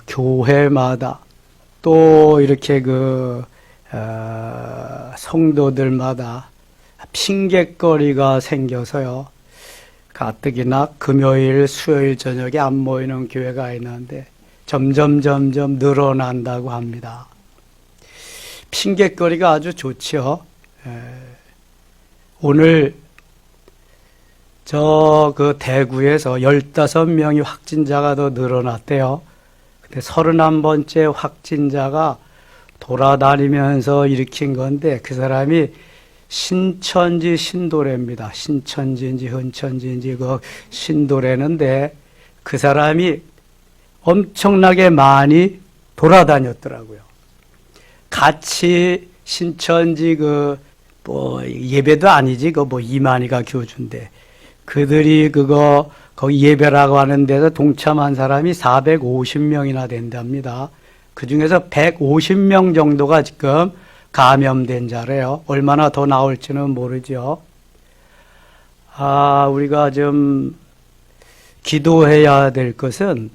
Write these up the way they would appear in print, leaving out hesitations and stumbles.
교회마다 또 이렇게 성도들마다 핑곗거리가 생겨서요. 가뜩이나 금요일, 수요일 저녁에 안 모이는 교회가 있는데 점점 늘어난다고 합니다. 핑곗거리가 아주 좋죠. 오늘 대구에서 15명이 확진자가 더 늘어났대요. 근데 31번째 확진자가 돌아다니면서 일으킨 건데 그 사람이 신천지 신도래입니다. 신천지인지 헌천지인지 신도래는데 그 사람이 엄청나게 많이 돌아다녔더라고요. 같이 신천지 예배도 아니지, 이만희가 교주인데 그들이 거기 예배라고 하는 데서 동참한 사람이 450명이나 된답니다. 그 중에서 150명 정도가 지금 감염된 자래요. 얼마나 더 나올지는 모르죠. 우리가 좀 기도해야 될 것은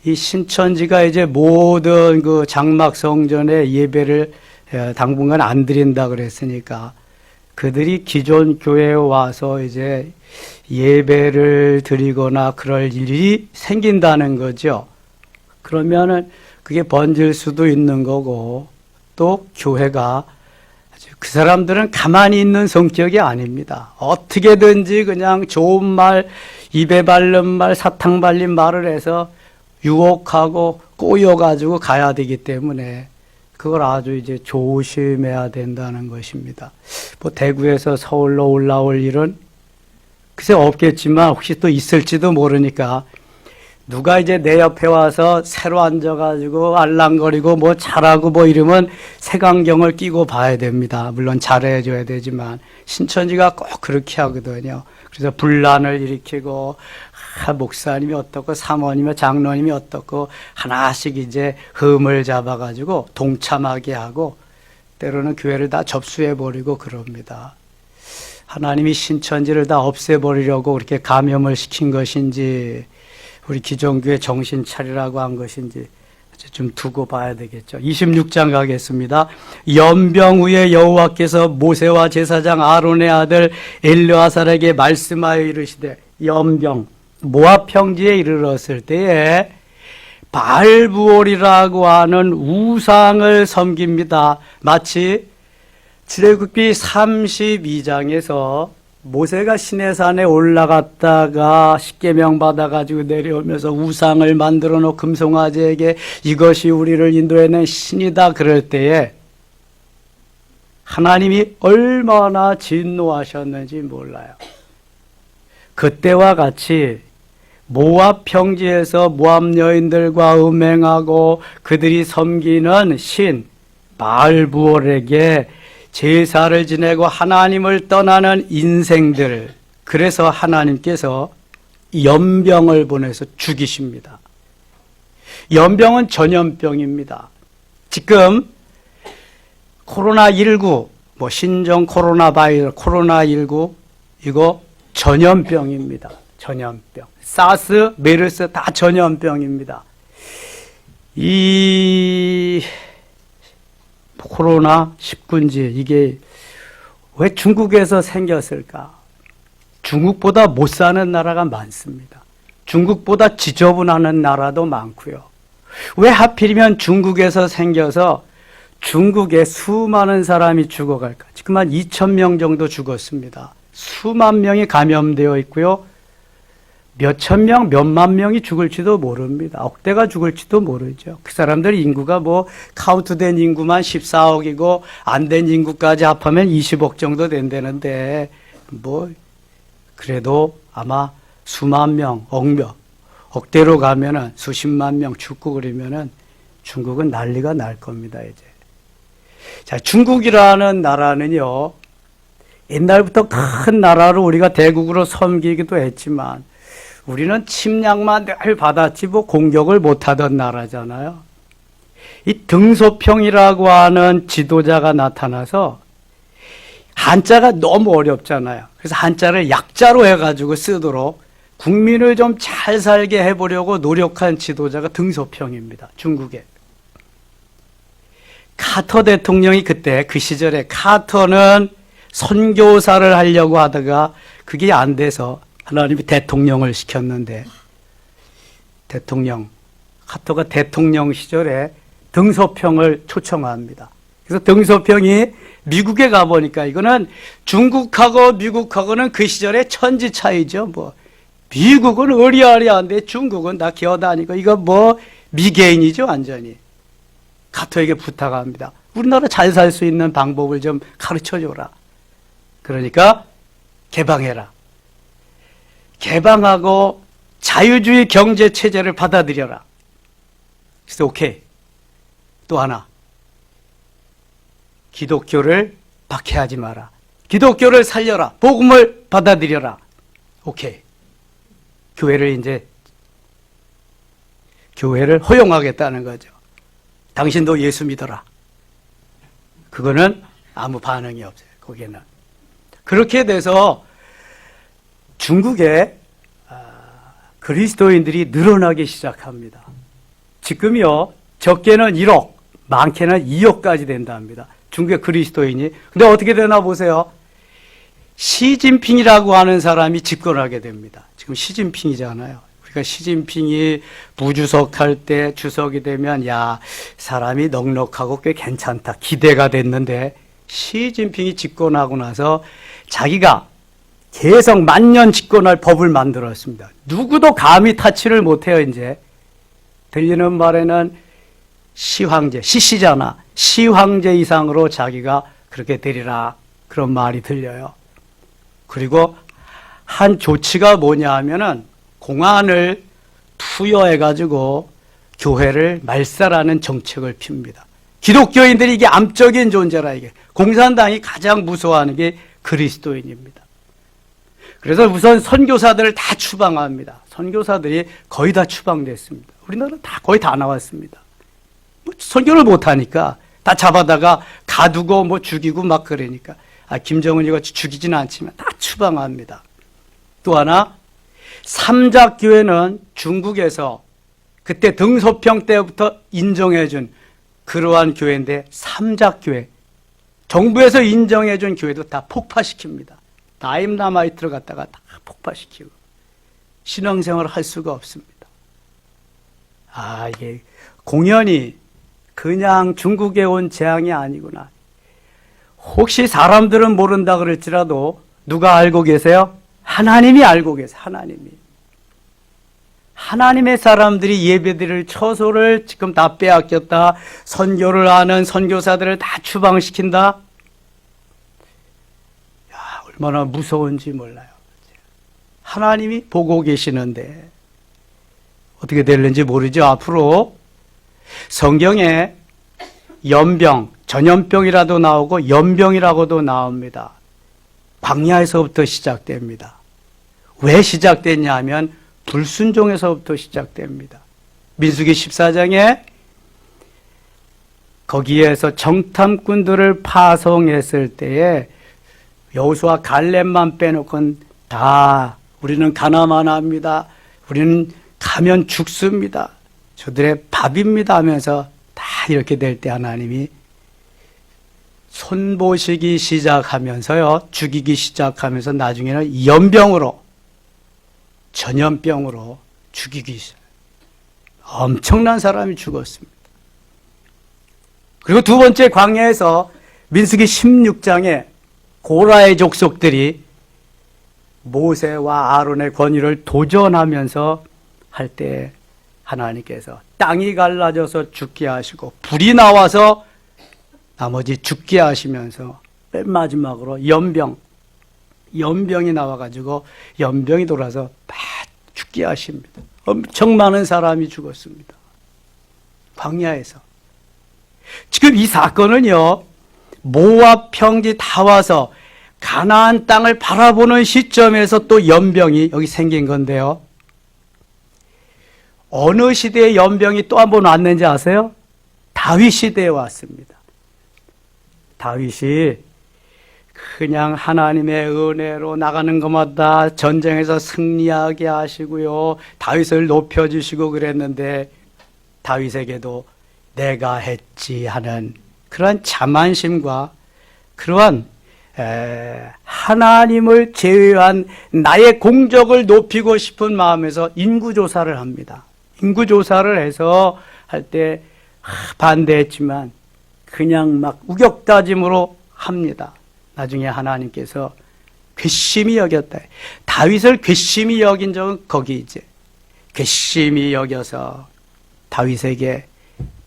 이 신천지가 이제 모든 장막 성전의 예배를 당분간 안 드린다 그랬으니까 그들이 기존 교회에 와서 이제 예배를 드리거나 그럴 일이 생긴다는 거죠. 그러면은 그게 번질 수도 있는 거고 또 교회가 그 사람들은 가만히 있는 성격이 아닙니다. 어떻게든지 그냥 좋은 말, 입에 바른 말, 사탕 발린 말을 해서 유혹하고 꼬여가지고 가야 되기 때문에 그걸 아주 이제 조심해야 된다는 것입니다. 대구에서 서울로 올라올 일은 글쎄 없겠지만 혹시 또 있을지도 모르니까 누가 이제 내 옆에 와서 새로 앉아가지고 알랑거리고 잘하고 이러면 색안경을 끼고 봐야 됩니다. 물론 잘해줘야 되지만 신천지가 꼭 그렇게 하거든요. 그래서 분란을 일으키고 목사님이 어떻고 사모님이 장로님이 어떻고 하나씩 이제 흠을 잡아가지고 동참하게 하고 때로는 교회를 다 접수해버리고 그럽니다. 하나님이 신천지를 다 없애버리려고 그렇게 감염을 시킨 것인지 우리 기존교회 정신 차리라고 한 것인지 좀 두고 봐야 되겠죠. 26장 가겠습니다. 연병 후에 여호와께서 모세와 제사장 아론의 아들 엘르아살에게 말씀하여 이르시되 연병 모압 평지에 이르렀을 때에 바알부올이라고 하는 우상을 섬깁니다. 마치 출애굽기 32장에서 모세가 시내산에 올라갔다가 십계명 받아가지고 내려오면서 우상을 만들어 놓은 금송아지에게 이것이 우리를 인도해낸 신이다 그럴 때에 하나님이 얼마나 진노하셨는지 몰라요. 그때와 같이 모압 평지에서 모압 여인들과 음행하고 그들이 섬기는 신 바알부올에게 제사를 지내고 하나님을 떠나는 인생들, 그래서 하나님께서 연병을 보내서 죽이십니다. 연병은 전염병입니다. 지금 코로나19, 신종 코로나 바이러스, 코로나19 이거 전염병입니다. 전염병. 사스, 메르스 다 전염병입니다. 이 코로나19인지 이게 왜 중국에서 생겼을까? 중국보다 못 사는 나라가 많습니다. 중국보다 지저분하는 나라도 많고요. 왜 하필이면 중국에서 생겨서 중국에 수많은 사람이 죽어갈까? 지금 한 2,000명 정도 죽었습니다. 수만 명이 감염되어 있고요. 몇천 명, 몇만 명이 죽을지도 모릅니다. 억대가 죽을지도 모르죠. 그 사람들 인구가 카운트된 인구만 14억이고 안 된 인구까지 합하면 20억 정도 된다는데 그래도 아마 수만 명, 억대로 가면은 수십만 명 죽고 그러면은 중국은 난리가 날 겁니다, 이제. 자, 중국이라는 나라는요, 옛날부터 큰 나라로 우리가 대국으로 섬기기도 했지만 우리는 침략만 늘 받았지 공격을 못하던 나라잖아요. 이 등소평이라고 하는 지도자가 나타나서 한자가 너무 어렵잖아요. 그래서 한자를 약자로 해가지고 쓰도록 국민을 좀 잘 살게 해보려고 노력한 지도자가 등소평입니다. 중국에. 카터 대통령이 그때 그 시절에 카터는 선교사를 하려고 하다가 그게 안 돼서 하나님이 대통령을 시켰는데 카터가 대통령 시절에 등소평을 초청합니다. 그래서 등소평이 미국에 가보니까 이거는 중국하고 미국하고는 그 시절에 천지 차이죠. 뭐 미국은 의리아리한데 중국은 다 기어다니고 이거 뭐 미개인이죠 완전히. 카터에게 부탁합니다. 우리나라 잘 살 수 있는 방법을 좀 가르쳐줘라. 그러니까 개방해라. 개방하고 자유주의 경제 체제를 받아들여라. 그래서 오케이. 또 하나. 기독교를 박해하지 마라. 기독교를 살려라. 복음을 받아들여라. 오케이. 교회를 허용하겠다는 거죠. 당신도 예수 믿어라. 그거는 아무 반응이 없어요. 거기에는. 그렇게 돼서 중국에 그리스도인들이 늘어나기 시작합니다. 지금요, 적게는 1억, 많게는 2억까지 된답니다. 중국의 그리스도인이. 근데 어떻게 되나 보세요. 시진핑이라고 하는 사람이 집권하게 됩니다. 지금 시진핑이잖아요. 그러니까 시진핑이 부주석 할 때 주석이 되면 야, 사람이 넉넉하고 꽤 괜찮다. 기대가 됐는데 시진핑이 집권하고 나서 자기가 계속 만년 집권할 법을 만들었습니다. 누구도 감히 타치를 못해요, 이제. 들리는 말에는 시황제, 시시잖아. 시황제 이상으로 자기가 그렇게 되리라. 그런 말이 들려요. 그리고 한 조치가 뭐냐 하면은 공안을 투여해가지고 교회를 말살하는 정책을 핍니다. 기독교인들이 이게 암적인 존재라 이게. 공산당이 가장 무서워하는 게 그리스도인입니다. 그래서 우선 선교사들을 다 추방합니다. 선교사들이 거의 다 추방됐습니다. 우리나라 다 거의 다 나왔습니다. 뭐 선교를 못하니까 다 잡아다가 가두고 뭐 죽이고 막 그러니까. 김정은이 같이 죽이진 않지만 다 추방합니다. 또 하나, 삼작교회는 중국에서 그때 등소평 때부터 인정해준 그러한 교회인데 삼작교회, 정부에서 인정해준 교회도 다 폭파시킵니다. 다임나마이트를 갖다가 다 폭파시키고 신앙생활을 할 수가 없습니다. 이게 공연이 그냥 중국에 온 재앙이 아니구나. 혹시 사람들은 모른다 그럴지라도 누가 알고 계세요? 하나님이 알고 계세요. 하나님의 사람들이 예배드릴 처소를 지금 다 빼앗겼다. 선교를 하는 선교사들을 다 추방시킨다. 얼마나 무서운지 몰라요. 하나님이 보고 계시는데 어떻게 될는지 모르죠. 앞으로 성경에 연병, 전염병이라도 나오고 연병이라고도 나옵니다. 광야에서부터 시작됩니다. 왜 시작됐냐 하면 불순종에서부터 시작됩니다. 민수기 14장에 거기에서 정탐꾼들을 파송했을 때에 여호수아 갈렙만 빼놓고는 다 우리는 가나만 합니다. 우리는 가면 죽습니다. 저들의 밥입니다 하면서 다 이렇게 될 때 하나님이 손보시기 시작하면서요, 죽이기 시작하면서 나중에는 연병으로, 전염병으로 죽이기 시작. 엄청난 사람이 죽었습니다. 그리고 두 번째 광야에서 민수기 16장에 고라의 족속들이 모세와 아론의 권위를 도전하면서 할 때 하나님께서 땅이 갈라져서 죽게 하시고 불이 나와서 나머지 죽게 하시면서 맨 마지막으로 연병이 나와가지고 연병이 돌아서 막 죽게 하십니다. 엄청 많은 사람이 죽었습니다. 광야에서. 지금 이 사건은요, 모압 평지 다 와서 가나안 땅을 바라보는 시점에서 또 연병이 여기 생긴 건데요. 어느 시대에 연병이 또 한 번 왔는지 아세요? 다윗 시대에 왔습니다. 다윗이 그냥 하나님의 은혜로 나가는 것마다 전쟁에서 승리하게 하시고요. 다윗을 높여주시고 그랬는데 다윗에게도 내가 했지 하는 그러한 자만심과 그러한 하나님을 제외한 나의 공적을 높이고 싶은 마음에서 인구조사를 합니다. 인구조사를 해서 할 때 반대했지만 그냥 막 우격다짐으로 합니다. 나중에 하나님께서 괘씸히 여겼다. 다윗을 괘씸히 여긴 적은 거기 이제 괘씸히 여겨서 다윗에게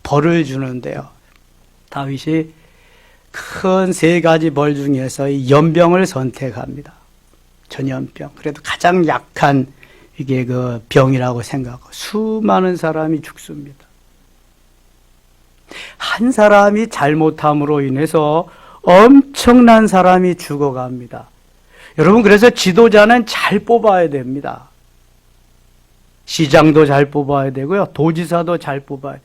벌을 주는데요. 다윗이 큰 세 가지 벌 중에서 이 연병을 선택합니다. 전염병. 그래도 가장 약한 이게 그 병이라고 생각하고 수많은 사람이 죽습니다. 한 사람이 잘못함으로 인해서 엄청난 사람이 죽어갑니다. 여러분, 그래서 지도자는 잘 뽑아야 됩니다. 시장도 잘 뽑아야 되고요. 도지사도 잘 뽑아야 돼요.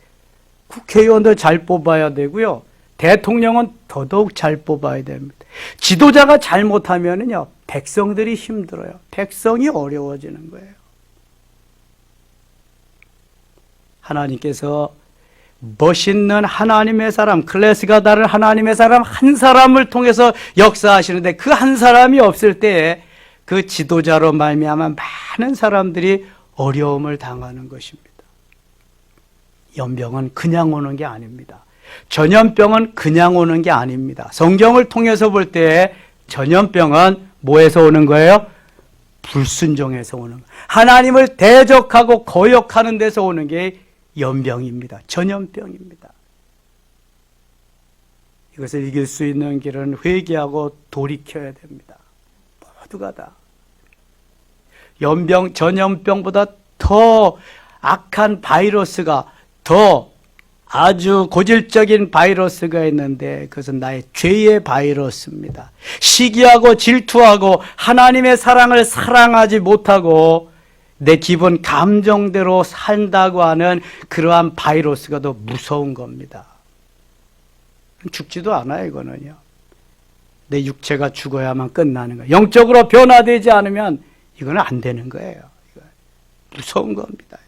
국회의원도 잘 뽑아야 되고요. 대통령은 더더욱 잘 뽑아야 됩니다. 지도자가 잘못하면은요, 백성들이 힘들어요. 백성이 어려워지는 거예요. 하나님께서 멋있는 하나님의 사람, 클래스가 다른 하나님의 사람 한 사람을 통해서 역사하시는데 그 한 사람이 없을 때에 그 지도자로 말미암아 많은 사람들이 어려움을 당하는 것입니다. 연병은 그냥 오는 게 아닙니다. 전염병은 그냥 오는 게 아닙니다. 성경을 통해서 볼 때 전염병은 뭐에서 오는 거예요? 불순종에서 오는 거예요. 하나님을 대적하고 거역하는 데서 오는 게 연병입니다. 전염병입니다. 이것을 이길 수 있는 길은 회개하고 돌이켜야 됩니다. 모두가 다. 연병, 전염병보다 더 악한 바이러스가 더 아주 고질적인 바이러스가 있는데 그것은 나의 죄의 바이러스입니다. 시기하고 질투하고 하나님의 사랑을 사랑하지 못하고 내 기분 감정대로 산다고 하는 그러한 바이러스가 더 무서운 겁니다. 죽지도 않아요, 이거는요. 내 육체가 죽어야만 끝나는 거예요. 영적으로 변화되지 않으면 이거는 안 되는 거예요. 이거 무서운 겁니다.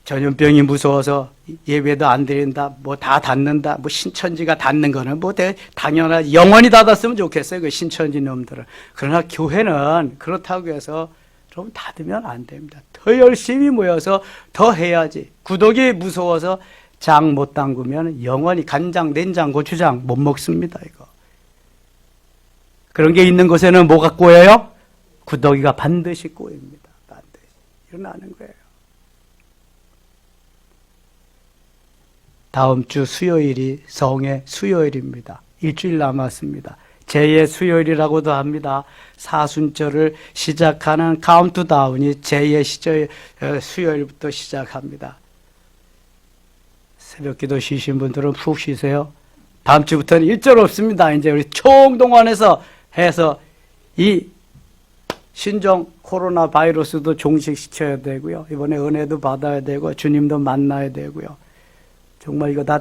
전염병이 무서워서 예배도 안 드린다, 뭐 다 닫는다, 뭐 신천지가 닫는 거는 뭐 당연하지. 영원히 닫았으면 좋겠어요, 그 신천지 놈들은. 그러나 교회는 그렇다고 해서 좀 닫으면 안 됩니다. 더 열심히 모여서 더 해야지. 구독이 무서워서 장 못 담그면 영원히 간장, 된장, 고추장 못 먹습니다, 이거. 그런 게 있는 곳에는 뭐가 꼬여요? 구더기가 반드시 꼬입니다. 반드시. 일어나는 거예요. 다음 주 수요일이 성의 수요일입니다. 일주일 남았습니다. 제2의 수요일이라고도 합니다. 사순절을 시작하는 카운트다운이 제2의 수요일부터 시작합니다. 새벽기도 쉬신 분들은 푹 쉬세요. 다음 주부터는 일절 없습니다. 이제 우리 총동원해서 해서 이 신종 코로나 바이러스도 종식시켜야 되고요. 이번에 은혜도 받아야 되고 주님도 만나야 되고요. 정말 이거 다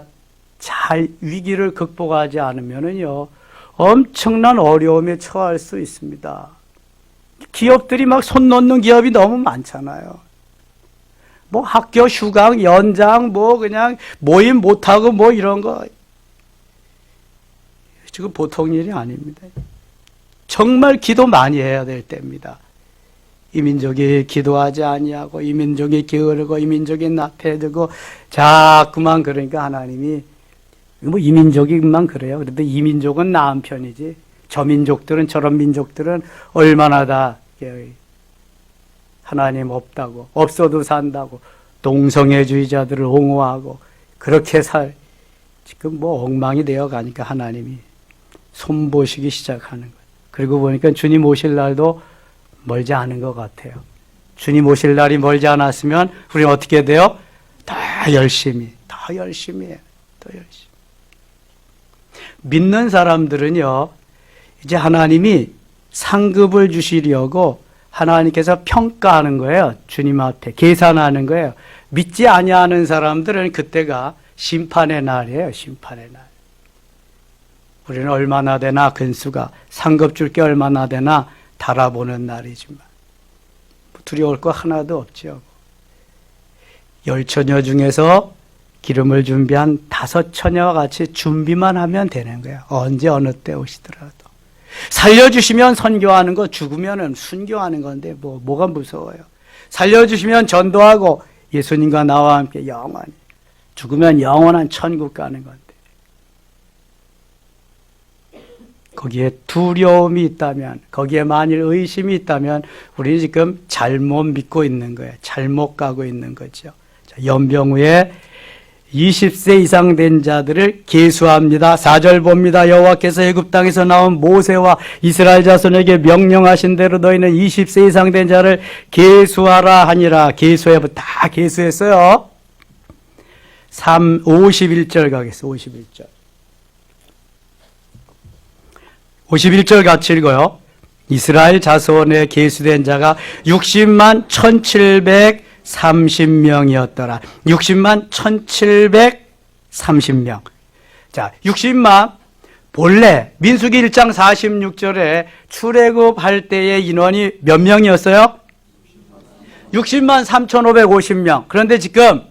잘 위기를 극복하지 않으면은요, 엄청난 어려움에 처할 수 있습니다. 기업들이 막 손 놓는 기업이 너무 많잖아요. 뭐 학교 휴강, 연장, 뭐 그냥 모임 못하고 뭐 이런 거. 지금 보통 일이 아닙니다. 정말 기도 많이 해야 될 때입니다. 이 민족이 기도하지 아니하고 이 민족이 게으르고 이 민족이 나태해지고 자꾸만 그러니까 하나님이 뭐 이 민족이만 그래요. 그래도 이 민족은 나은 편이지. 저 민족들은 저런 민족들은 얼마나 다 하나님 없다고 없어도 산다고 동성애주의자들을 옹호하고 그렇게 지금 뭐 엉망이 되어 가니까 하나님이 손보시기 시작하는 거예요. 그리고 보니까 주님 오실 날도 멀지 않은 것 같아요. 주님 오실 날이 멀지 않았으면 우리는 어떻게 돼요? 더 열심히 해요. 더 열심히. 믿는 사람들은요, 이제 하나님이 상급을 주시려고 하나님께서 평가하는 거예요. 주님 앞에 계산하는 거예요. 믿지 아니하는 사람들은 그때가 심판의 날이에요. 심판의 날. 우리는 얼마나 되나 근수가 상급 줄 게 얼마나 되나 달아보는 날이지만 두려울 거 하나도 없죠. 열처녀 중에서 기름을 준비한 5처녀와 같이 준비만 하면 되는 거예요. 언제 어느 때 오시더라도. 살려주시면 선교하는 거, 죽으면 순교하는 건데 뭐가 무서워요. 살려주시면 전도하고 예수님과 나와 함께 영원히, 죽으면 영원한 천국 가는 건데, 거기에 두려움이 있다면, 거기에 만일 의심이 있다면 우리는 지금 잘못 믿고 있는 거예요. 잘못 가고 있는 거죠. 자, 연병 후에 20세 이상 된 자들을 계수합니다. 4절 봅니다. 여호와께서 애굽 땅에서 나온 모세와 이스라엘 자손에게 명령하신 대로 너희는 20세 이상 된 자를 계수하라 하니라. 계수해, 다 계수했어요. 51절 가겠습니다. 51절. 51절 같이 읽어요. 이스라엘 자손에 계수된 자가 60만 1730명이었더라. 60만 1730명. 자, 60만, 본래 민수기 1장 46절에 출애굽할 때의 인원이 몇 명이었어요? 60만 3550명. 그런데 지금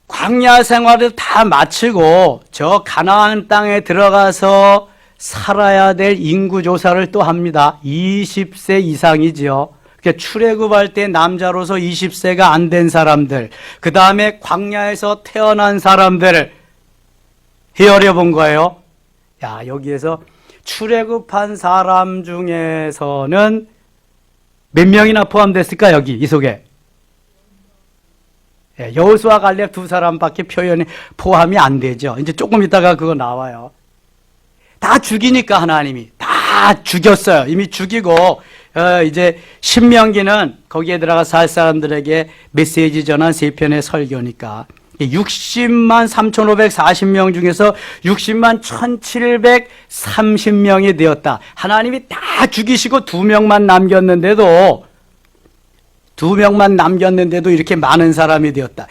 광야 생활을 다 마치고 저 가나안 땅에 들어가서 살아야 될 인구 조사를 또 합니다. 20세 이상이지요. 그러니까 출애굽할 때 남자로서 20세가 안 된 사람들, 그 다음에 광야에서 태어난 사람들을 헤아려 본 거예요. 야, 여기에서 출애굽한 사람 중에서는 몇 명이나 포함됐을까? 여기 이 속에 여호수아 갈렙 2사람밖에 표현이 포함이 안 되죠. 이제 조금 있다가 그거 나와요. 다 죽이니까 하나님이 다 죽였어요. 이미 죽이고 이제 신명기는 거기에 들어가 살 사람들에게 메시지 전한 3편의 설교니까 60만 3540명 중에서 60만 1730명이 되었다. 하나님이 다 죽이시고 2명만 남겼는데도 이렇게 많은 사람이 되었다.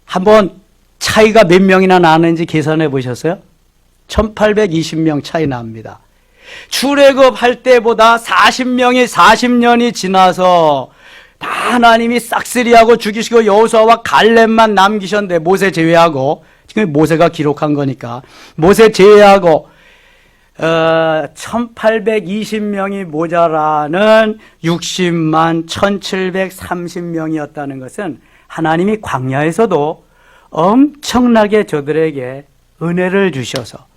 한번 차이가 몇 명이나 나는지 계산해 보셨어요? 1820명 차이 납니다. 출애굽할 때보다 40년이 지나서 다 하나님이 싹쓸이하고 죽이시고 여호수아와 갈렙만 남기셨는데, 모세 제외하고, 지금 모세가 기록한 거니까 모세 제외하고 1820명이 모자라는 60만 1730명이었다는 것은 하나님이 광야에서도 엄청나게 저들에게 은혜를 주셔서,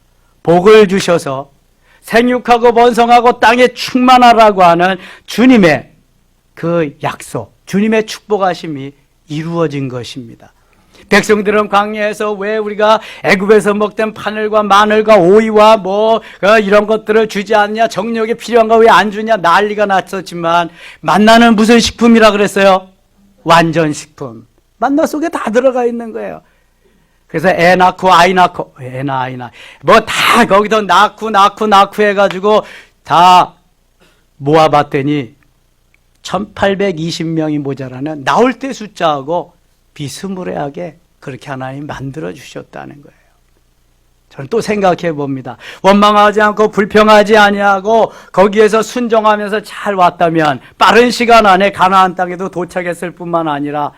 복을 주셔서 생육하고 번성하고 땅에 충만하라고 하는 주님의 그 약속, 주님의 축복하심이 이루어진 것입니다. 백성들은 광야에서 왜 우리가 애굽에서 먹던 파늘과 마늘과 오이와 이런 것들을 주지 않냐, 정력에 필요한 거 왜 안 주냐 난리가 났었지만, 만나는 무슨 식품이라 그랬어요? 완전 식품. 만나 속에 다 들어가 있는 거예요. 그래서 애 낳고 아이 낳고, 애나 아이나 다 거기서 낳고 해가지고 다 모아봤더니 1820명이 모자라는, 나올 때 숫자하고 비스무리하게 그렇게 하나님 만들어 주셨다는 거예요. 저는 또 생각해 봅니다. 원망하지 않고 불평하지 아니하고 거기에서 순종하면서 잘 왔다면 빠른 시간 안에 가나안 땅에도 도착했을 뿐만 아니라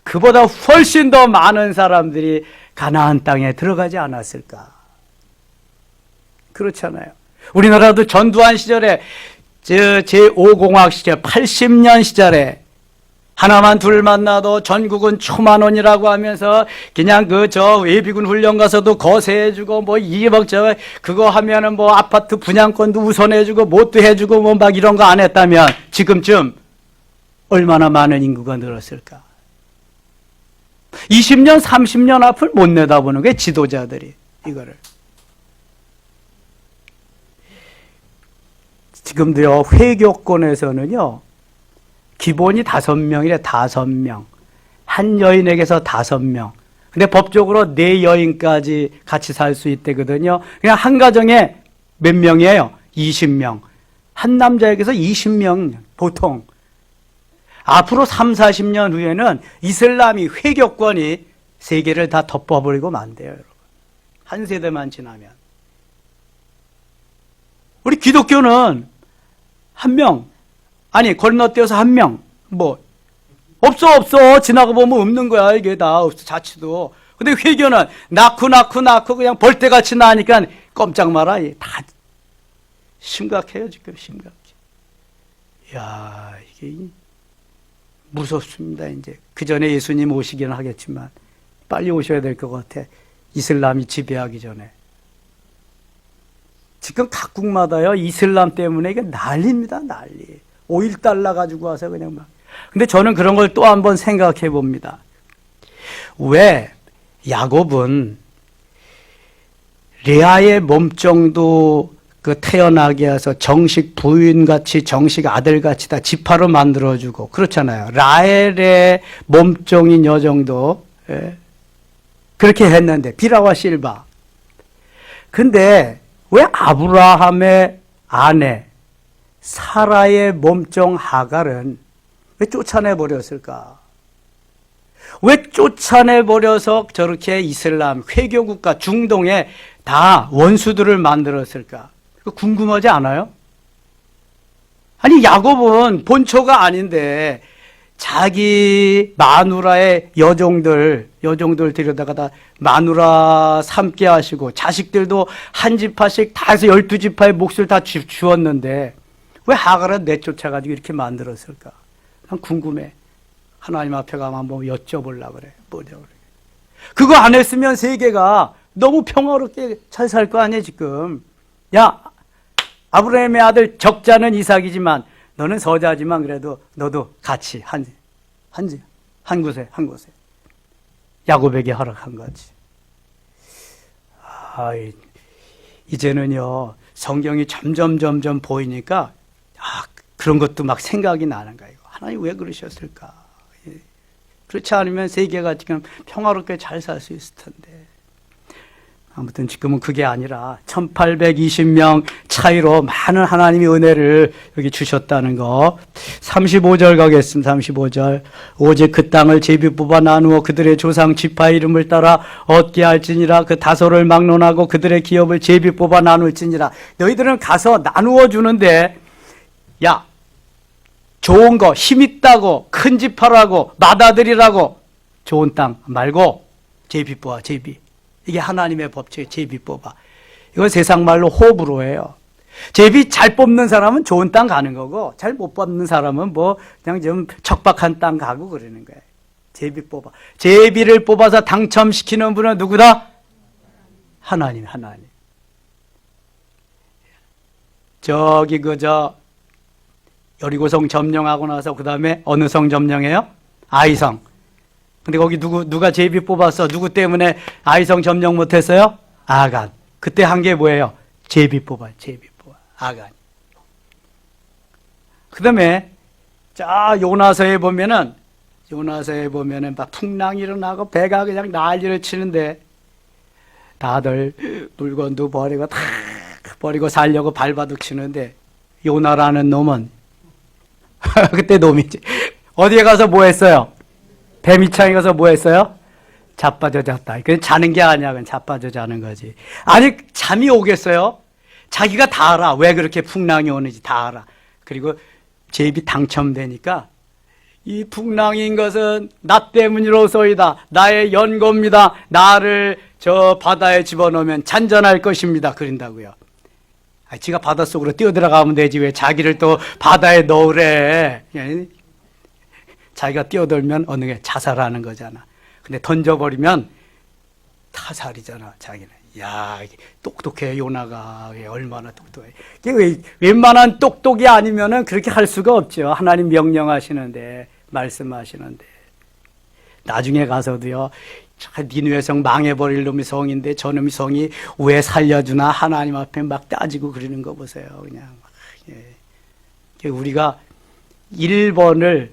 그보다 훨씬 더 많은 사람들이 가나안 땅에 들어가지 않았을까? 그렇잖아요. 우리나라도 전두환 시절에 제5공학 시절 80년 시절에 하나만 둘 만나도 전국은 초만원이라고 하면서 그냥 예비군 훈련 가서도 거세해주고 이박 그거 하면은 아파트 분양권도 우선해주고 뭣도 해주고 막 이런 거 안 했다면 지금쯤 얼마나 많은 인구가 늘었을까? 20년, 30년 앞을 못 내다보는 게 지도자들이 이거를. 지금도요, 회교권에서는요, 기본이 5명이래, 5명. 한 여인에게서 5명. 근데 법적으로 4여인까지 같이 살 수 있대거든요. 그냥 한 가정에 몇 명이에요? 20명. 한 남자에게서 20명, 보통. 앞으로 3, 40년 후에는 이슬람이, 회교권이 세계를 다 덮어버리고 만대요, 여러분. 한 세대만 지나면. 우리 기독교는 한 명, 아니 건너뛰어서 한 명, 뭐 없어 지나가 보면 없는 거야. 이게 다 없어 자치도. 근데 회교는 낳고 그냥 벌떼같이 나니까 꼼짝 마라. 다 심각해요 지금. 심각해. 야, 이게 무섭습니다. 이제 그 전에 예수님 오시기는 하겠지만 빨리 오셔야 될 것 같아. 이슬람이 지배하기 전에. 지금 각국마다요 이슬람 때문에 이게 난리입니다. 난리. 오일 달러 가지고 와서 그냥 막. 근데 저는 그런 걸 또 한번 생각해 봅니다. 왜 야곱은 레아의 몸종도 그 태어나게 해서 정식 부인같이 정식 아들같이 다 지파로 만들어주고 그렇잖아요. 라헬의 몸종인 여정도 그렇게 했는데 비라와 실바. 근데 왜 아브라함의 아내 사라의 몸종 하갈은 왜 쫓아내버렸을까? 왜 쫓아내버려서 저렇게 이슬람, 회교국가, 중동에 다 원수들을 만들었을까? 궁금하지 않아요? 아니, 야곱은 본초가 아닌데 자기 마누라의 여종들 데려다가 다 마누라 삼게 하시고 자식들도 한 지파씩 다 해서 12지파의 몫을 다 주었는데 왜 하갈은 내쫓아가지고 이렇게 만들었을까? 난 궁금해. 하나님 앞에 가면 한번 여쭤보려고 그래. 뭐냐 그래. 그거 안 했으면 세계가 너무 평화롭게 잘 살 거 아니야 지금. 야, 아브라함의 아들 적자는 이삭이지만 너는 서자지만 그래도 너도 같이 한 곳에 야곱에게 허락한 거지. 이제는요 성경이 점점 보이니까 그런 것도 막 생각이 나는 거예요. 하나님 왜 그러셨을까? 그렇지 않으면 세계가 지금 평화롭게 잘 살 수 있을 텐데. 아무튼 지금은 그게 아니라 1820명 차이로 많은 하나님의 은혜를 여기 주셨다는 거. 35절 가겠습니다. 35절. 오직 그 땅을 제비 뽑아 나누어 그들의 조상 지파 이름을 따라 얻게 할지니라. 그 다소를 막론하고 그들의 기업을 제비 뽑아 나눌지니라. 너희들은 가서 나누어 주는데 야, 좋은 거, 힘 있다고, 큰 지파라고, 맏아들이라고 좋은 땅 말고 제비 뽑아, 제비. 이게 하나님의 법칙, 제비 뽑아. 이건 세상 말로 호불호 해요. 제비 잘 뽑는 사람은 좋은 땅 가는 거고, 잘 못 뽑는 사람은 뭐 그냥 좀 척박한 땅 가고 그러는 거예요. 제비 뽑아. 제비를 뽑아서 당첨시키는 분은 누구다? 하나님. 저기 여리고성 점령하고 나서 그 다음에 어느 성 점령해요? 아이성. 근데 거기 누가 제비 뽑았어? 누구 때문에 아이성 점령 못했어요? 아간. 그때 한 게 뭐예요? 제비 뽑아. 아간. 그 다음에 요나서에 보면은 막 풍랑이 일어나고 배가 그냥 난리를 치는데 다들 물건도 버리고 살려고 발바둑 치는데 요나라는 놈은 그때 놈이지. 어디에 가서 뭐 했어요? 뱀이창에 가서 뭐 했어요? 자빠져 잤다. 그건 자는 게 아니야. 그건 자빠져 자는 거지. 아니, 잠이 오겠어요? 자기가 다 알아. 왜 그렇게 풍랑이 오는지 다 알아. 그리고 제비 당첨되니까 이 풍랑인 것은 나 때문이로소이다. 나의 연고입니다. 나를 저 바다에 집어넣으면 잔잔할 것입니다. 그런다고요. 지가 바닷속으로 뛰어들어가면 되지 왜 자기를 또 바다에 넣으래. 자기가 뛰어들면 어느 게 자살하는 거잖아. 근데 던져버리면 타살이잖아. 자기는. 야, 똑똑해. 요나가 얼마나 똑똑해. 웬만한 똑똑이 아니면은 그렇게 할 수가 없죠. 하나님 명령하시는데, 말씀하시는데. 나중에 가서도요. 니누의 성 망해버릴 놈이 성인데 저놈이 성이 왜 살려주나 하나님 앞에 막 따지고 그러는 거 보세요. 그냥 우리가 일본이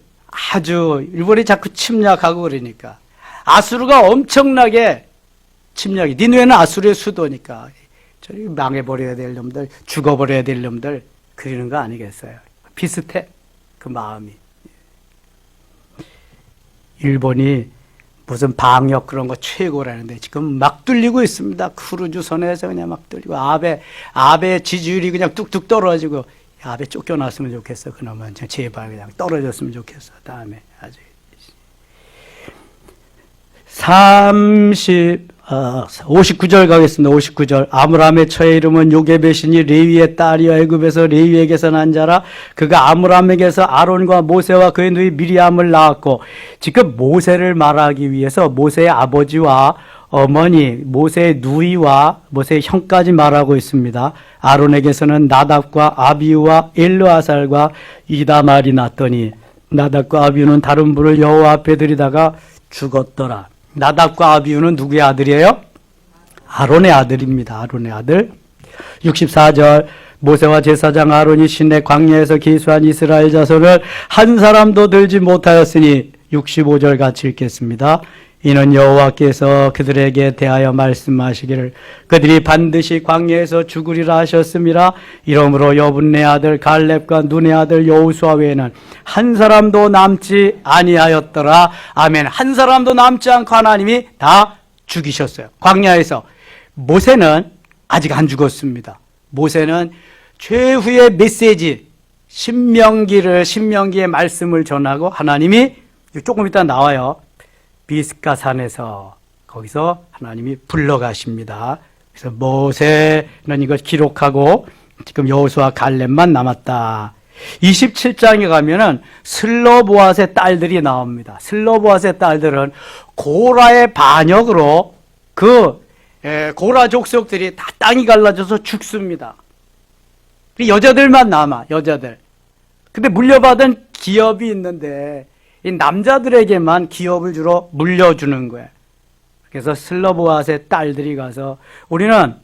자꾸 침략하고 그러니까 아수르가 엄청나게 침략이. 니누에는 아수르의 수도니까 저리 망해버려야 될 놈들, 죽어버려야 될 놈들 그러는 거 아니겠어요? 비슷해 그 마음이. 일본이 무슨 방역 그런 거 최고라는데 지금 막 뚫리고 있습니다. 크루즈선에서 그냥 막 뚫리고 아베 지지율이 그냥 뚝뚝 떨어지고 아베 쫓겨났으면 좋겠어. 그놈은 제발 그냥 떨어졌으면 좋겠어. 다음에 아주 59절 가겠습니다. 59절. 아므람의 처의 이름은 요게벳이니 레위의 딸이여 애굽에서 레위에게서 난 자라. 그가 아므람에게서 아론과 모세와 그의 누이 미리암을 낳았고, 지금 모세를 말하기 위해서 모세의 아버지와 어머니, 모세의 누이와 모세의 형까지 말하고 있습니다. 아론에게서는 나답과 아비우와 엘르아살과 이다말이 났더니 나답과 아비우는 다른 불을 여호와 앞에 들이다가 죽었더라. 나답과 아비우는 누구의 아들이에요? 아론의 아들입니다. 아론의 아들. 64절. 모세와 제사장 아론이 시내 광야에서 기수한 이스라엘 자손을 한 사람도 들지 못하였으니 65절 같이 읽겠습니다. 이는 여호와께서 그들에게 대하여 말씀하시기를 그들이 반드시 광야에서 죽으리라 하셨음이라. 이러므로 여분네 아들 갈렙과 눈의 아들 여호수아 외에는 한 사람도 남지 아니하였더라. 아멘. 한 사람도 남지 않고 하나님이 다 죽이셨어요. 광야에서. 모세는 아직 안 죽었습니다. 모세는 최후의 메시지 신명기의 말씀을 전하고 하나님이 조금 이따 나와요. 비스가산에서 거기서 하나님이 불러가십니다. 그래서 모세는 이걸 기록하고 지금 여호수아 갈렙만 남았다. 27장에 가면은 슬로보앗의 딸들이 나옵니다. 슬로보앗의 딸들은 고라의 반역으로 고라 족속들이 다 땅이 갈라져서 죽습니다. 여자들만 남아, 여자들. 근데 물려받은 기업이 있는데 이 남자들에게만 기업을 주로 물려주는 거예요. 그래서 슬로보앗의 딸들이 가서 우리는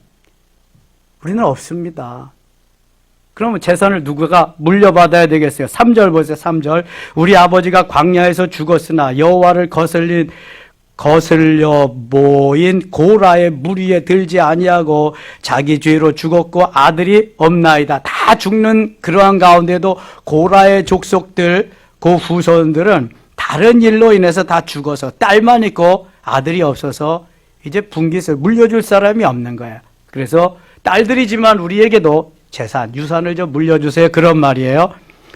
없습니다. 그러면 재산을 누구가 물려받아야 되겠어요? 3절 보세요. 3절. 우리 아버지가 광야에서 죽었으나 여호와를 거슬려 모인 고라의 무리에 들지 아니하고 자기 죄로 죽었고 아들이 없나이다. 다 죽는 그러한 가운데도 고라의 족속들 그 후손들은 다른 일로 인해서 다 죽어서 딸만 있고 아들이 없어서 이제 분깃을 물려줄 사람이 없는 거야. 그래서 딸들이지만 우리에게도 재산, 유산을 좀 물려주세요. 그런 말이에요.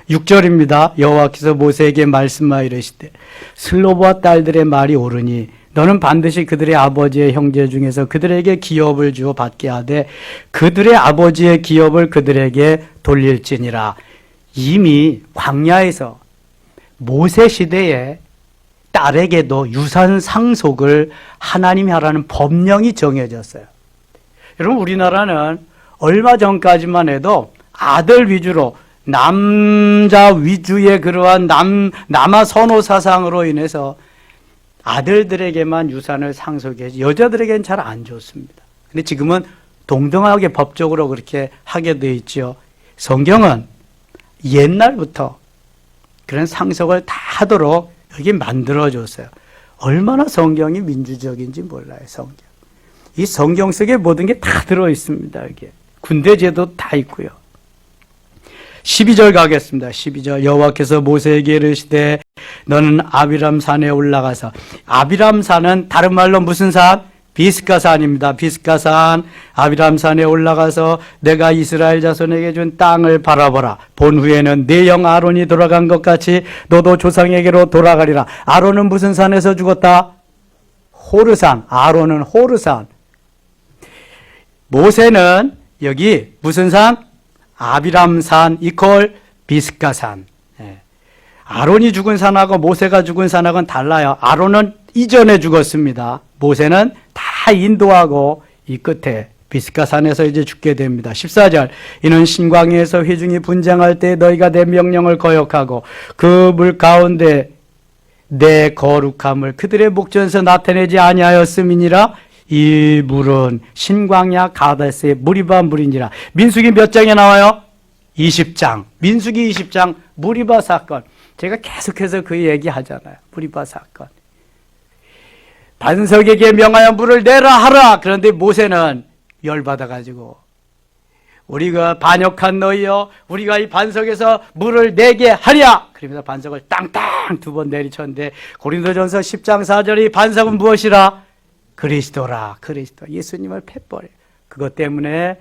6절입니다. 여호와께서 모세에게 말씀하여 이르시되 슬로보아 딸들의 말이 옳으니 너는 반드시 그들의 아버지의 형제 중에서 그들에게 기업을 주어 받게 하되 그들의 아버지의 기업을 그들에게 돌릴지니라. 이미 광야에서 모세 시대에 딸에게도 유산 상속을 하나님이 하라는 법령이 정해졌어요. 여러분, 우리나라는 얼마 전까지만 해도 아들 위주로 남자 위주의 그러한 남아 선호 사상으로 인해서 아들들에게만 유산을 상속해야지 여자들에게는 잘 안 좋습니다. 근데 지금은 동등하게 법적으로 그렇게 하게 돼 있죠. 성경은 옛날부터 그런 상속을 다 하도록 여기 만들어줬어요. 얼마나 성경이 민주적인지 몰라요, 성경. 이 성경 속에 모든 게 다 들어있습니다, 여기에. 군대제도 다 있고요. 12절 가겠습니다. 12절. 여호와께서 모세에게 이르시되 너는 아비람 산에 올라가서, 아비람 산은 다른 말로 무슨 산? 비스가산입니다. 비스가산 아비람 산에 올라가서 내가 이스라엘 자손에게 준 땅을 바라보라. 본 후에는 내 영 아론이 돌아간 것 같이 너도 조상에게로 돌아가리라. 아론은 무슨 산에서 죽었다? 호르산. 아론은 호르산. 모세는 여기 무슨 산? 아비람산 이퀄 비스가산. 아론이 죽은 산하고 모세가 죽은 산하고는 달라요. 아론은 이전에 죽었습니다. 모세는 다 인도하고 이 끝에 비스가산에서 이제 죽게 됩니다. 14절. 이는 신광야에서 회중이 분쟁할 때 너희가 내 명령을 거역하고 그 물 가운데 내 거룩함을 그들의 목전에서 나타내지 아니하였음이니라. 이 물은 신광야 가데스의 무리바 물이니라. 민수기 몇 장에 나와요? 20장. 민수기 20장 무리바 사건. 제가 계속해서 그 얘기 하잖아요. 무리바 사건. 반석에게 명하여 물을 내라 하라. 그런데 모세는 열받아가지고 우리가 반역한 너희여, 우리가 이 반석에서 물을 내게 하랴. 그러면서 반석을 땅땅 두 번 내리쳤는데, 고린도전서 10장 4절에 반석은 무엇이라? 그리스도라. 그리스도, 예수님을 패버려. 그것 때문에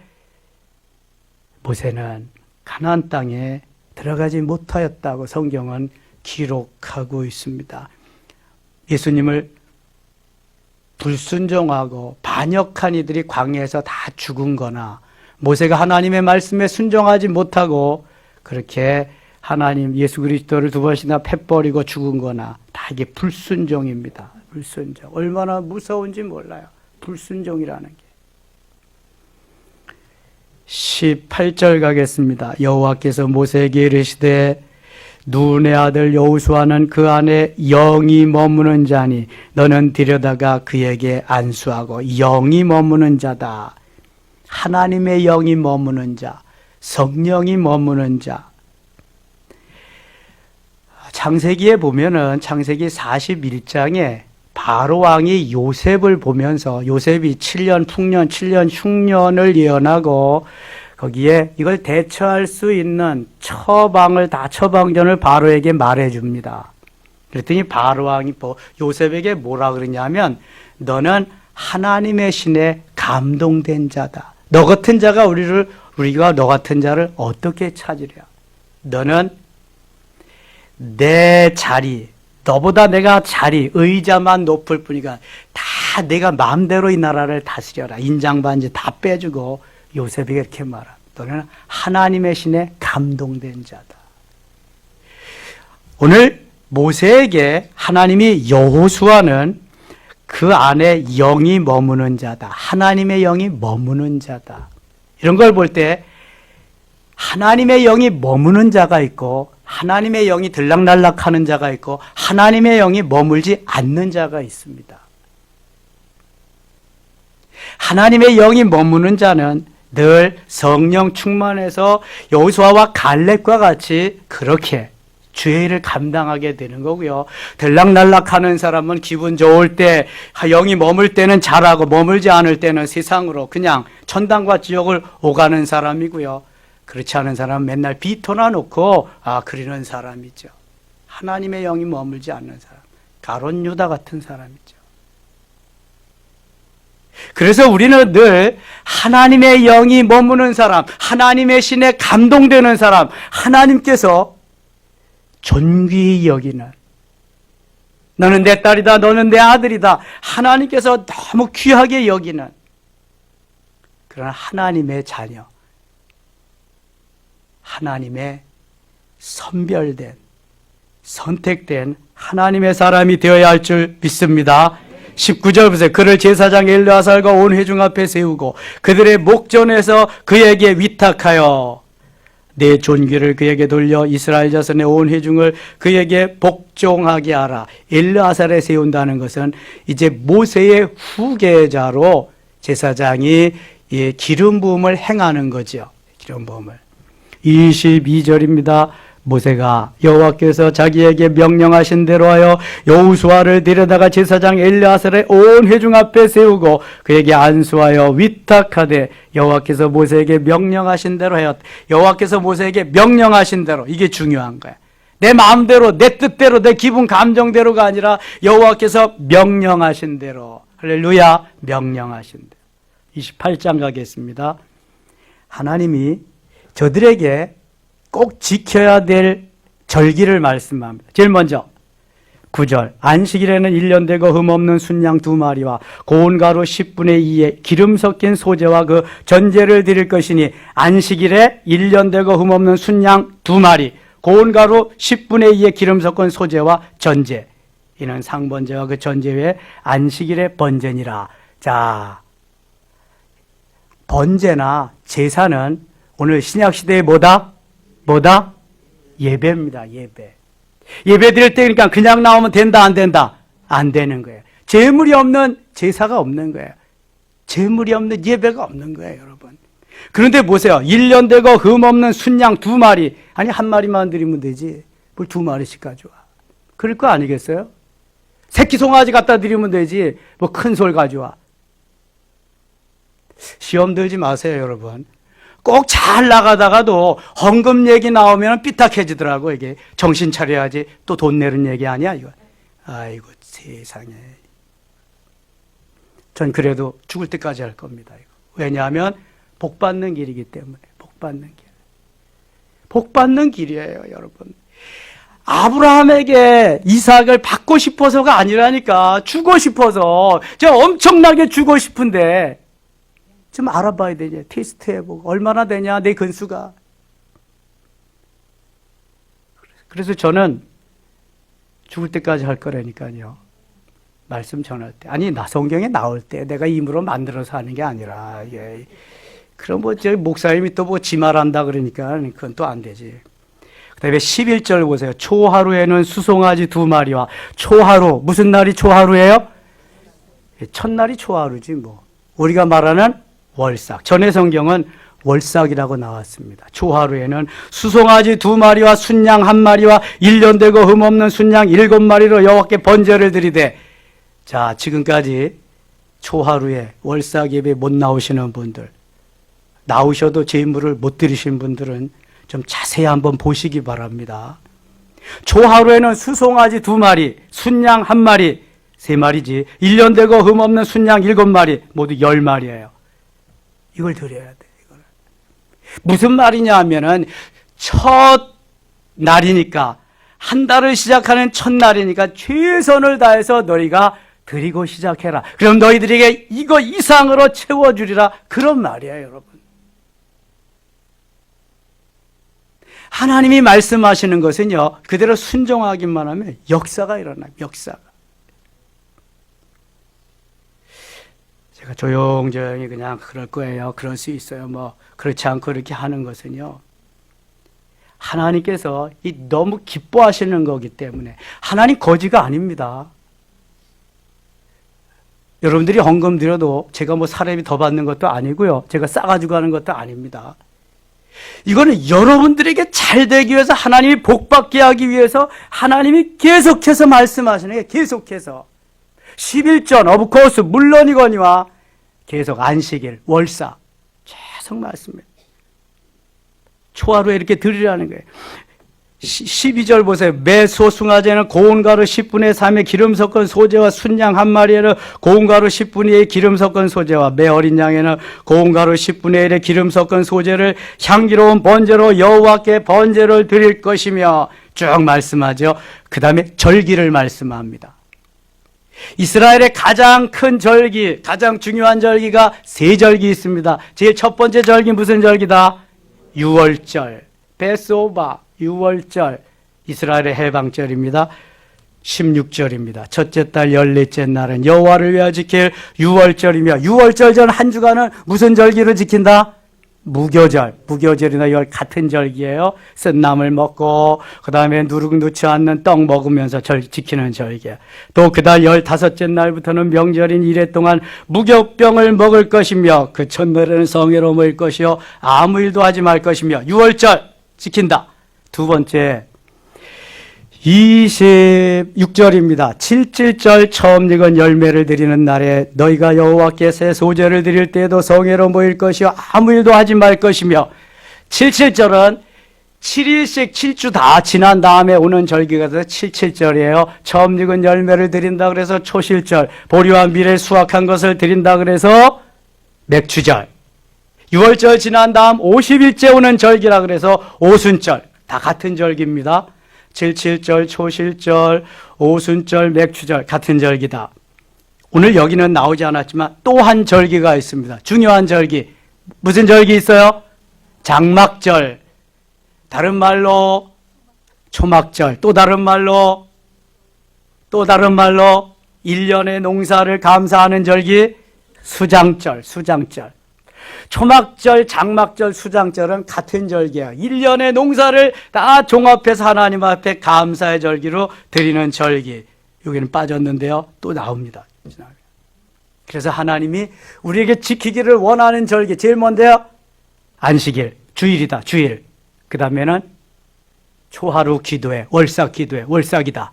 모세는 가나안 땅에 들어가지 못하였다고 성경은 기록하고 있습니다. 예수님을 불순종하고 반역한 이들이 광야에서 다 죽은 거나, 모세가 하나님의 말씀에 순종하지 못하고 그렇게 하나님 예수 그리스도를 두 번씩이나 패버리고 죽은 거나, 다 이게 불순종입니다. 불순종. 얼마나 무서운지 몰라요. 불순종이라는 게. 18절 가겠습니다. 여호와께서 모세에게 이르시되 눈의 아들 여호수아는 그 안에 영이 머무는 자니 너는 들여다가 그에게 안수하고. 영이 머무는 자다. 하나님의 영이 머무는 자, 성령이 머무는 자. 창세기에 보면은 창세기 41장에 바로 왕이 요셉을 보면서, 요셉이 7년 풍년, 7년 흉년을 예언하고 거기에 이걸 대처할 수 있는 처방전을 바로에게 말해줍니다. 그랬더니 바로 왕이 요셉에게 뭐라 그러냐면, 너는 하나님의 신에 감동된 자다. 너 같은 자가 우리가 너 같은 자를 어떻게 찾으랴? 너는 내 자리, 너보다 내가 자리, 의자만 높을 뿐이가 다 내가 마음대로 이 나라를 다스려라. 인장반지 다 빼주고 요셉에게 이렇게 말합니다. 너는 하나님의 신에 감동된 자다. 오늘 모세에게 하나님이 여호수아는 그 안에 영이 머무는 자다. 하나님의 영이 머무는 자다. 이런 걸 볼 때 하나님의 영이 머무는 자가 있고, 하나님의 영이 들락날락하는 자가 있고, 하나님의 영이 머물지 않는 자가 있습니다. 하나님의 영이 머무는 자는 늘 성령 충만해서 여호수아와 갈렙과 같이 그렇게 주의 일을 감당하게 되는 거고요. 들락날락하는 사람은 기분 좋을 때, 영이 머물 때는 잘하고 머물지 않을 때는 세상으로 그냥 천당과 지옥을 오가는 사람이고요. 그렇지 않은 사람은 맨날 비토나 놓고 그리는 사람이죠. 하나님의 영이 머물지 않는 사람, 가룟 유다 같은 사람이죠. 그래서 우리는 늘 하나님의 영이 머무는 사람, 하나님의 신에 감동되는 사람, 하나님께서 존귀히 여기는, 너는 내 딸이다, 너는 내 아들이다, 하나님께서 너무 귀하게 여기는 그런 하나님의 자녀, 하나님의 선별된, 선택된 하나님의 사람이 되어야 할 줄 믿습니다. 19절 보세요. 그를 제사장 엘르아살과 온 회중 앞에 세우고 그들의 목전에서 그에게 위탁하여 내 존귀를 그에게 돌려 이스라엘 자손의 온 회중을 그에게 복종하게 하라. 엘르아살에 세운다는 것은 이제 모세의 후계자로 제사장이 기름 부음을 행하는 거죠. 기름 부음을. 22절입니다. 모세가 여호와께서 자기에게 명령하신 대로 하여 여호수아를 데려다가 제사장 엘르아살의 온 회중 앞에 세우고 그에게 안수하여 위탁하되, 여호와께서 모세에게 명령하신 대로 하였다. 여호와께서 모세에게 명령하신 대로, 이게 중요한 거야. 내 마음대로, 내 뜻대로, 내 기분 감정대로가 아니라 여호와께서 명령하신 대로. 할렐루야. 명령하신 대로. 28장 가겠습니다. 하나님이 저들에게 꼭 지켜야 될 절기를 말씀합니다. 제일 먼저 9절, 안식일에는 1년 되고 흠없는 순양 2마리와 고운 가루 10분의 2의 기름 섞인 소재와 그 전제를 드릴 것이니, 안식일에 1년 되고 흠없는 순양 2마리, 고운 가루 10분의 2의 기름 섞은 소재와 전제, 이는 상번제와 그 전제 외에 안식일의 번제니라. 자, 번제나 제사는 오늘 신약시대의 뭐다? 예배입니다. 예배 드릴 때 그러니까 그냥 나오면 된다, 안 된다? 안 되는 거예요. 제물이 없는 제사가 없는 거예요. 제물이 없는 예배가 없는 거예요, 여러분. 그런데 보세요. 1년 되고 흠없는 순양 2마리, 아니 1마리만 드리면 되지 뭘 2마리씩 가져와. 그럴 거 아니겠어요? 새끼 송아지 갖다 드리면 되지 뭐 큰 솔 가져와. 시험 들지 마세요, 여러분. 꼭 잘 나가다가도 헌금 얘기 나오면 삐딱해지더라고. 이게 정신 차려야지. 또 돈 내는 얘기 아니야 이거. 아이고 세상에. 전 그래도 죽을 때까지 할 겁니다. 이거. 왜냐하면 복 받는 길이기 때문에. 복 받는 길. 복 받는 길이에요, 여러분. 아브라함에게 이삭을 받고 싶어서가 아니라니까. 주고 싶어서. 제가 엄청나게 주고 싶은데 좀 알아봐야 되냐. 테스트해보고 얼마나 되냐 내 근수가. 그래서 저는 죽을 때까지 할 거라니까요. 말씀 전할 때. 아니 나 성경에 나올 때 내가 임으로 만들어서 하는 게 아니라. 예. 그럼 뭐 저희 목사님이 또 뭐 지말한다 그러니까 그건 또 안 되지. 그 다음에 11절 보세요. 초하루에는 수송아지 2마리와 초하루. 무슨 날이 초하루예요? 첫날이 초하루지 뭐. 우리가 말하는 월삭. 전의 성경은 월삭이라고 나왔습니다. 초하루에는 수송아지 2마리와 순양 1마리와 1년 되고 흠없는 순양 7마리로 여호와께 번제를 드리되. 자, 지금까지 초하루에 월삭 예배 못 나오시는 분들, 나오셔도 제물을 못 드리신 분들은 좀 자세히 한번 보시기 바랍니다. 초하루에는 수송아지 2마리, 순양 1마리, 3마리지. 1년 되고 흠없는 순양 7마리, 모두 10마리예요. 이걸 드려야 돼. 이걸. 무슨 말이냐 하면은 첫 날이니까, 한 달을 시작하는 첫날이니까 최선을 다해서 너희가 드리고 시작해라. 그럼 너희들에게 이거 이상으로 채워주리라. 그런 말이에요, 여러분. 하나님이 말씀하시는 것은요, 그대로 순종하기만 하면 역사가 일어나요. 역사가. 제가 조용조용히 그냥 그럴 거예요. 그럴 수 있어요. 뭐 그렇지 않고 이렇게 하는 것은요, 하나님께서 너무 기뻐하시는 거기 때문에. 하나님 거지가 아닙니다. 여러분들이 헌금 드려도 제가 뭐 사람이 더 받는 것도 아니고요, 제가 싸가지고 하는 것도 아닙니다. 이거는 여러분들에게 잘 되기 위해서, 하나님이 복 받게 하기 위해서 하나님이 계속해서 말씀하시는 게, 계속해서 11전 오브 코스 물론이거니와 계속 안식일, 월사 계속 말씀해요. 초하루에 이렇게 드리라는 거예요. 12절 보세요. 매 소숭아지에는 고운 가루 10분의 3의 기름 섞은 소재와 순양 1마리에는 고운 가루 10분의 2의 기름 섞은 소재와 매 어린 양에는 고운 가루 10분의 1의 기름 섞은 소재를 향기로운 번제로 여호와께 번제를 드릴 것이며, 쭉 말씀하죠. 그 다음에 절기를 말씀합니다. 이스라엘의 가장 큰 절기, 가장 중요한 절기가 3절기 있습니다. 제일 첫 번째 절기 무슨 절기다? 유월절, 베스오바, 유월절, 이스라엘의 해방절입니다. 16절입니다. 첫째 달 14째 날은 여호와를 위하여 지킬 유월절이며, 유월절 전 한 주간은 무슨 절기를 지킨다? 무교절, 무교절이나 열 같은 절기예요. 쓴나물 먹고 그 다음에 누룩 넣지 않는 떡 먹으면서 지키는 절기예요. 또 그달 15째 날부터는 명절인 이래 동안 무교병을 먹을 것이며, 그 첫날에는 성회로 모일 것이요 아무 일도 하지 말 것이며, 유월절 지킨다. 두 번째 26절입니다. 칠칠절 처음 익은 열매를 드리는 날에 너희가 여호와께 새 소제를 드릴 때에도 성회로 모일 것이요 아무 일도 하지 말 것이며, 77절은 7일씩 7주 다 지난 다음에 오는 절기가 돼서 77절이에요. 처음 익은 열매를 드린다 그래서 초실절, 보리와 밀을 수확한 것을 드린다 그래서 맥추절, 6월절 지난 다음 50일째 오는 절기라 그래서 오순절, 다 같은 절기입니다. 77절, 초실절, 오순절, 맥추절 같은 절기다. 오늘 여기는 나오지 않았지만 또 한 절기가 있습니다. 중요한 절기. 무슨 절기 있어요? 장막절, 다른 말로 초막절, 또 다른 말로 1년의 농사를 감사하는 절기 수장절, 수장절. 초막절, 장막절, 수장절은 같은 절기예요. 1년의 농사를 다 종합해서 하나님 앞에 감사의 절기로 드리는 절기. 여기는 빠졌는데요, 또 나옵니다. 그래서 하나님이 우리에게 지키기를 원하는 절기, 제일 뭔데요? 안식일, 주일이다, 주일. 그 다음에는 초하루 기도회, 월삭 기도회, 월삭이다.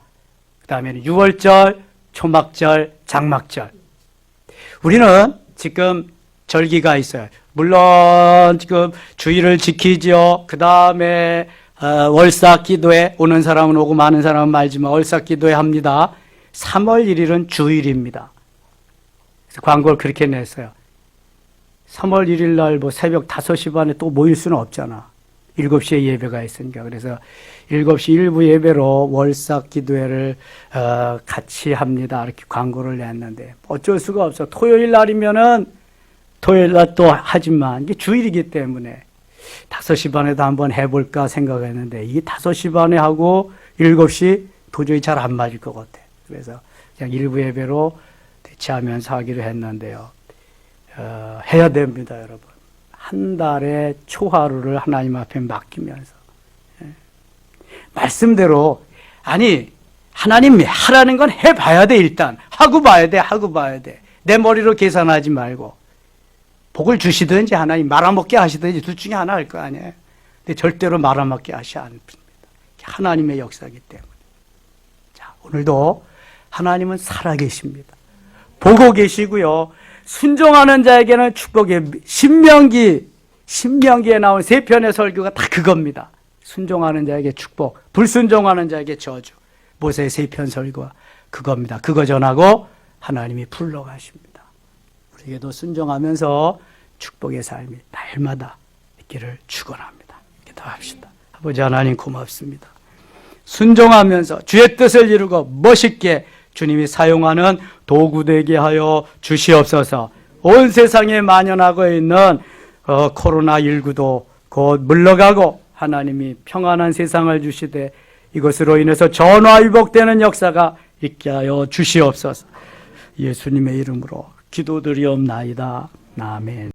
그 다음에는 유월절, 초막절, 장막절. 우리는 지금 절기가 있어요. 물론 지금 주의를 지키죠. 그 다음에 월삭 기도회, 오는 사람은 오고 많은 사람은 말지만 월삭 기도회 합니다. 3월 1일은 주일입니다. 그래서 광고를 그렇게 냈어요. 3월 1일 날 뭐 새벽 5시 반에 또 모일 수는 없잖아. 7시에 예배가 있으니까. 그래서 7시 일부 예배로 월삭 기도회를 같이 합니다. 이렇게 광고를 냈는데 어쩔 수가 없어. 토요일 날이면은 토요일 날 또 하지만 이게 주일이기 때문에 5시 반에도 한번 해볼까 생각했는데 이게 5시 반에 하고 7시 도저히 잘 안 맞을 것 같아. 그래서 그냥 일부 예배로 대체하면서 하기로 했는데요. 해야 됩니다, 여러분. 한 달의 초하루를 하나님 앞에 맡기면서. 말씀대로, 아니, 하나님이 하라는 건 해봐야 돼, 일단. 하고 봐야 돼. 내 머리로 계산하지 말고. 복을 주시든지 하나님 말아먹게 하시든지 둘 중에 하나 할 거 아니에요. 근데 절대로 말아먹게 하시지 않습니다. 하나님의 역사이기 때문에. 자, 오늘도 하나님은 살아계십니다. 보고 계시고요. 순종하는 자에게는 축복의 신명기에 나온 3편의 설교가 다 그겁니다. 순종하는 자에게 축복, 불순종하는 자에게 저주. 모세의 3편 설교가 그겁니다. 그거 전하고 하나님이 불러가십니다. 우리에게도 순종하면서 축복의 삶이 날마다 있기를 축원합니다. 기도합시다. 아버지 하나님 고맙습니다. 순종하면서 주의 뜻을 이루고 멋있게 주님이 사용하는 도구 되게 하여 주시옵소서. 온 세상에 만연하고 있는 코로나19도 곧 물러가고 하나님이 평안한 세상을 주시되 이것으로 인해서 전화위복되는 역사가 있게 하여 주시옵소서. 예수님의 이름으로 기도드리옵나이다. 아멘.